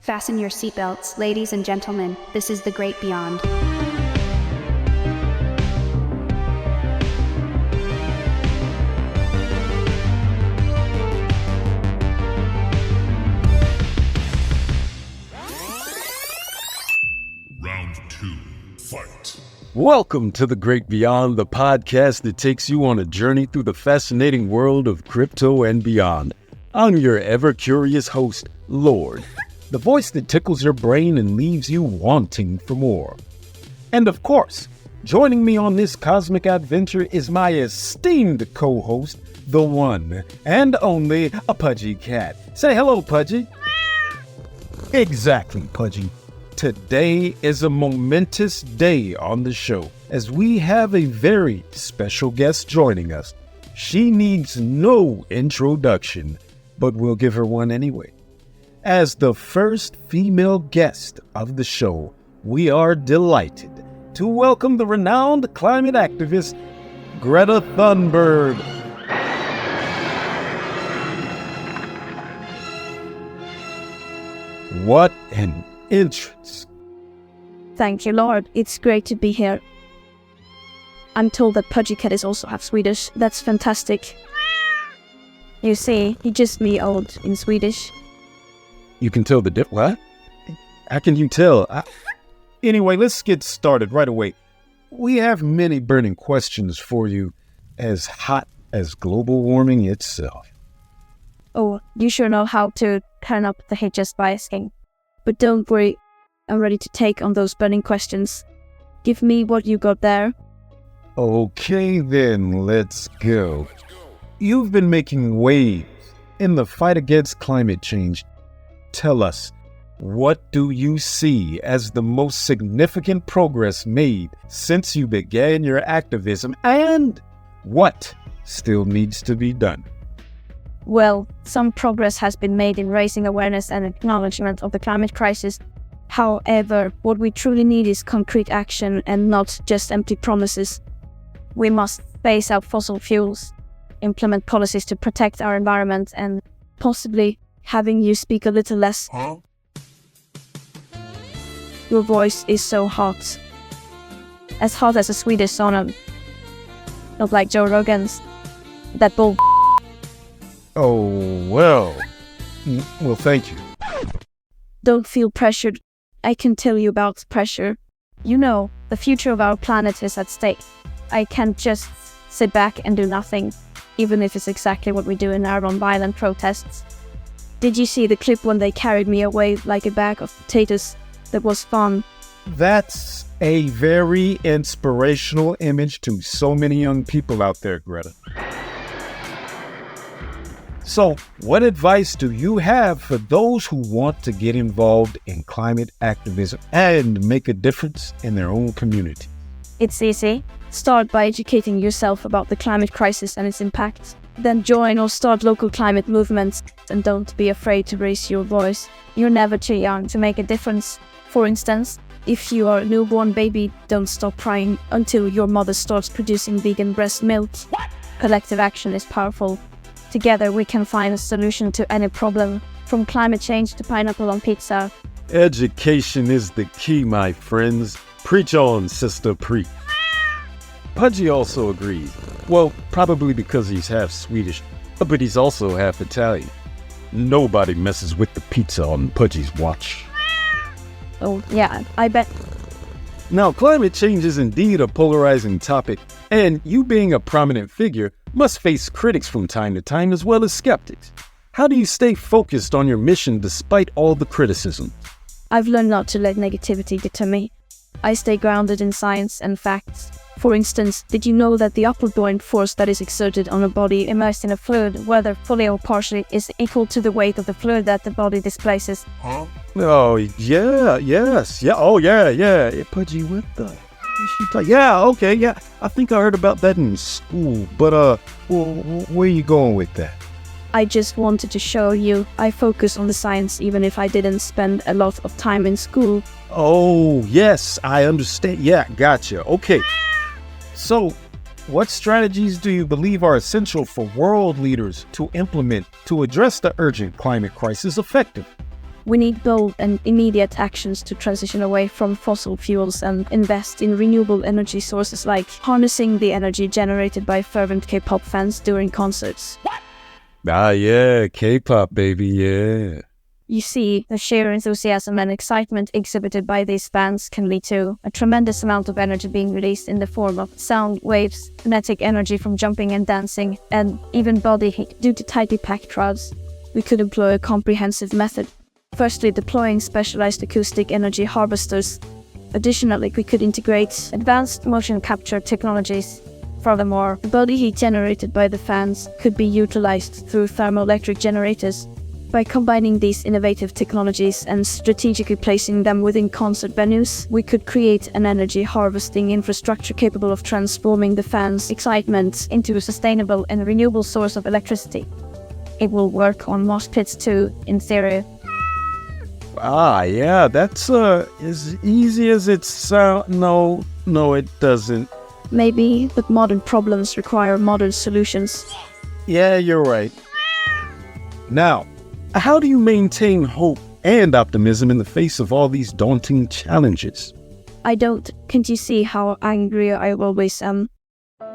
Fasten your seatbelts, ladies and gentlemen. This is the Great Beyond. Round 2, fight. Welcome to The Great Beyond, the podcast that takes you on a journey through the fascinating world of crypto and beyond. I'm your ever-curious host, Lourde, the voice that tickles your brain and leaves you wanting for more. And of course, joining me on this cosmic adventure is my esteemed co-host, the one and only a Pudgy Cat. Say hello, Pudgy. Exactly, Pudgy. Today is a momentous day on the show, as we have a very special guest joining us. She needs no introduction, but we'll give her one anyway. As the first female guest of the show, we are delighted to welcome the renowned climate activist, Greta Thunberg. What an entrance. Thank you, Lord. It's great to be here. I'm told that Pudgy Cat is also half Swedish. That's fantastic. You see, he just me old in Swedish. You can tell the what? How can you tell? Anyway, let's get started right away. We have many burning questions for you, as hot as global warming itself. Oh, you sure know how to turn up the heat just by asking. But don't worry, I'm ready to take on those burning questions. Give me what you got there. Okay then, let's go. You've been making waves in the fight against climate change. Tell us, what do you see as the most significant progress made since you began your activism, and what still needs to be done? Well, some progress has been made in raising awareness and acknowledgement of the climate crisis. However, what we truly need is concrete action and not just empty promises. We must phase out fossil fuels, implement policies to protect our environment, and possibly having you speak a little less. Your voice is so hot. As hot as a Swedish sauna. Not like Joe Rogan's. That bull. Oh, well. Well, thank you. Don't feel pressured. I can tell you about pressure. You know, the future of our planet is at stake. I can't just sit back and do nothing, even if it's exactly what we do in our non-violent protests. Did you see the clip when they carried me away like a bag of potatoes? That was fun. That's a very inspirational image to so many young people out there, Greta. So, what advice do you have for those who want to get involved in climate activism and make a difference in their own community? It's easy. Start by educating yourself about the climate crisis and its impact. Then join or start local climate movements, and don't be afraid to raise your voice. You're never too young to make a difference. For instance, if you are a newborn baby, don't stop crying until your mother starts producing vegan breast milk. What? Collective action is powerful. Together we can find a solution to any problem, from climate change to pineapple on pizza. Education is the key, my friends. Preach on, sister, preach. Pudgy also agrees. Well, probably because he's half Swedish, but he's also half Italian. Nobody messes with the pizza on Pudgy's watch. Oh, yeah, I bet. Now, climate change is indeed a polarizing topic, and you being a prominent figure must face critics from time to time as well as skeptics. How do you stay focused on your mission despite all the criticism? I've learned not to let negativity deter me. I stay grounded in science and facts. For instance, did you know that the upward buoyant force that is exerted on a body immersed in a fluid, whether fully or partially, is equal to the weight of the fluid that the body displaces? Oh, yeah, yes, yeah, oh, yeah. Pudgy, what the? Yeah, okay, yeah. I think I heard about that in school, but, where are you going with that? I just wanted to show you I focus on the science even if I didn't spend a lot of time in school. Oh, yes, I understand. Yeah, gotcha. Okay. So, what strategies do you believe are essential for world leaders to implement to address the urgent climate crisis effectively? We need bold and immediate actions to transition away from fossil fuels and invest in renewable energy sources like harnessing the energy generated by fervent K-pop fans during concerts. Ah, yeah, K-pop, baby, yeah. You see, the sheer enthusiasm and excitement exhibited by these fans can lead to a tremendous amount of energy being released in the form of sound waves, kinetic energy from jumping and dancing, and even body heat due to tightly packed crowds. We could employ a comprehensive method. Firstly, deploying specialized acoustic energy harvesters. Additionally, we could integrate advanced motion capture technologies. Furthermore, the body heat generated by the fans could be utilized through thermoelectric generators. By combining these innovative technologies and strategically placing them within concert venues, we could create an energy harvesting infrastructure capable of transforming the fans' excitement into a sustainable and renewable source of electricity. It will work on mosh pits too, in theory. Ah, yeah, that's as easy as it sounds. No, it doesn't. Maybe, but modern problems require modern solutions. Yeah, you're right. Now, how do you maintain hope and optimism in the face of all these daunting challenges? I don't. Can't you see how angry I always am?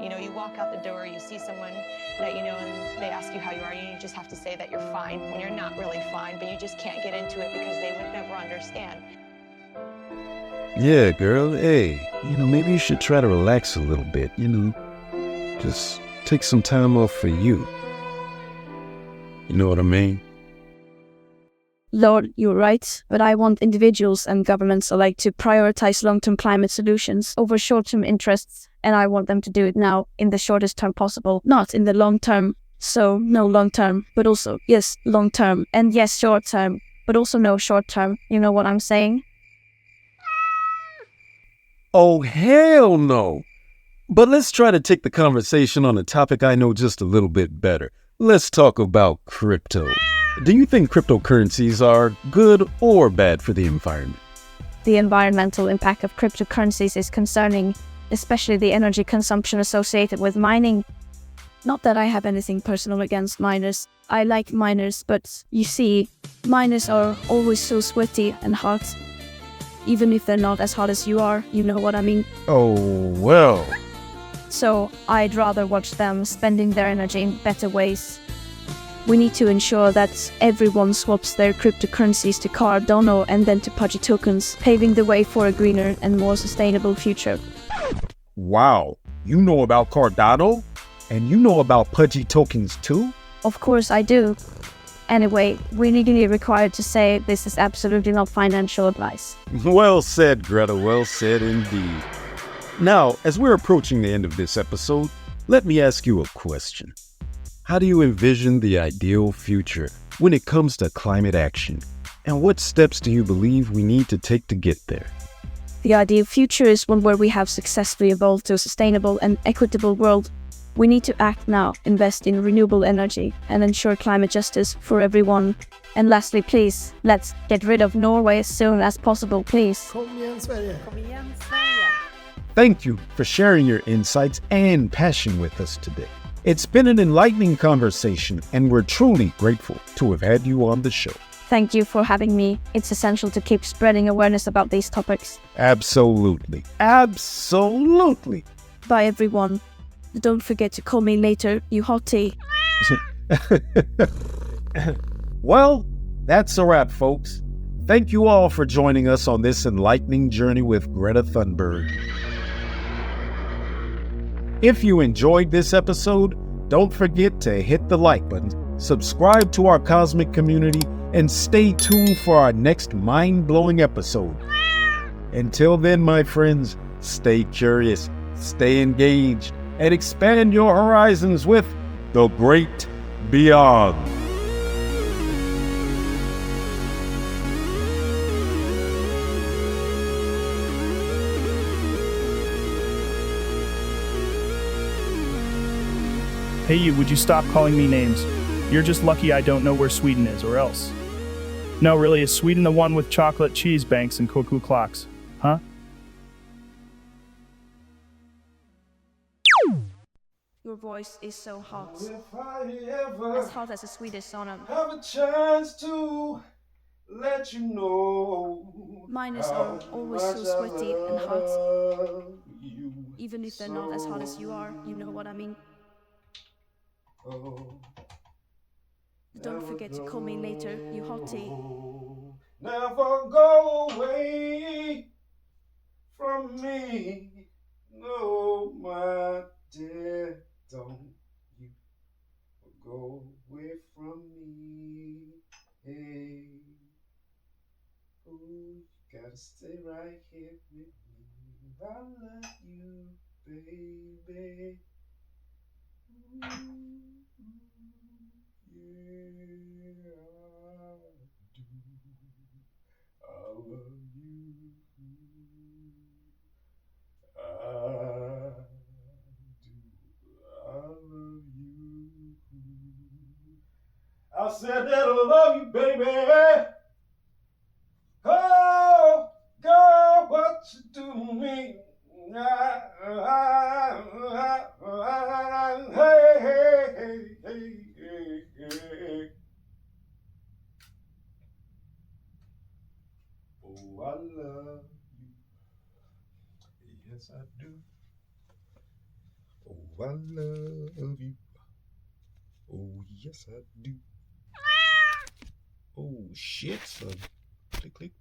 You know, you walk out the door, you see someone that you know, and they ask you how you are, and you just have to say that you're fine when you're not really fine, but you just can't get into it because they would never understand. Yeah, girl, hey, maybe you should try to relax a little bit, just take some time off for you. You know what I mean? Lord, you're right, but I want individuals and governments alike to prioritize long-term climate solutions over short-term interests, and I want them to do it now in the shortest term possible, not in the long term. So, no long term, but also, yes, long term, and yes, short term, but also no short term. You know what I'm saying? Oh, hell no! But let's try to take the conversation on a topic I know just a little bit better. Let's talk about crypto. Do you think cryptocurrencies are good or bad for the environment? The environmental impact of cryptocurrencies is concerning, especially the energy consumption associated with mining. Not that I have anything personal against miners. I like miners, but you see, miners are always so sweaty and hot. Even if they're not as hot as you are, you know what I mean? Oh, well. So I'd rather watch them spending their energy in better ways. We need to ensure that everyone swaps their cryptocurrencies to Cardano and then to Pudgy tokens, paving the way for a greener and more sustainable future. Wow, you know about Cardano? And you know about Pudgy tokens too? Of course I do. Anyway, we're legally required to say this is absolutely not financial advice. Well said, Greta, well said indeed. Now, as we're approaching the end of this episode, let me ask you a question. How do you envision the ideal future when it comes to climate action? And what steps do you believe we need to take to get there? The ideal future is one where we have successfully evolved to a sustainable and equitable world. We need to act now, invest in renewable energy, and ensure climate justice for everyone. And lastly, please, let's get rid of Norway as soon as possible, please. Kom igen, Sverige. Thank you for sharing your insights and passion with us today. It's been an enlightening conversation, and we're truly grateful to have had you on the show. Thank you for having me. It's essential to keep spreading awareness about these topics. Absolutely. Absolutely. Bye, everyone. Don't forget to call me later, you hottie. Well, that's a wrap, folks. Thank you all for joining us on this enlightening journey with Greta Thunberg. If you enjoyed this episode, don't forget to hit the like button, subscribe to our cosmic community, and stay tuned for our next mind-blowing episode. Until then, my friends, stay curious, stay engaged, and expand your horizons with the Great Beyond. Hey you, would you stop calling me names? You're just lucky I don't know where Sweden is, or else. No, really, is Sweden the one with chocolate cheese banks and cuckoo clocks? Huh? Your voice is so hot. If I ever As hot as a Swedish sauna. have a chance to let you know. Miners how are always much so I sweaty and hot. love you. Even if they're not as hot as you are, you know what I mean. Oh, Don't forget to call me later, you hottie. never go away from me. No, my dear, don't you go away from me. Hey, ooh, you gotta stay right here with me. I love you, baby. Ooh, yeah, I do. I love you. I do. I love you. I said that I love you, baby. Oh, girl, what you do to me? Hey, hey, hey, hey, hey. Oh, I love you. Yes, I do. Oh, I love you. Oh, yes, I do. Oh, shit, son. Click, click.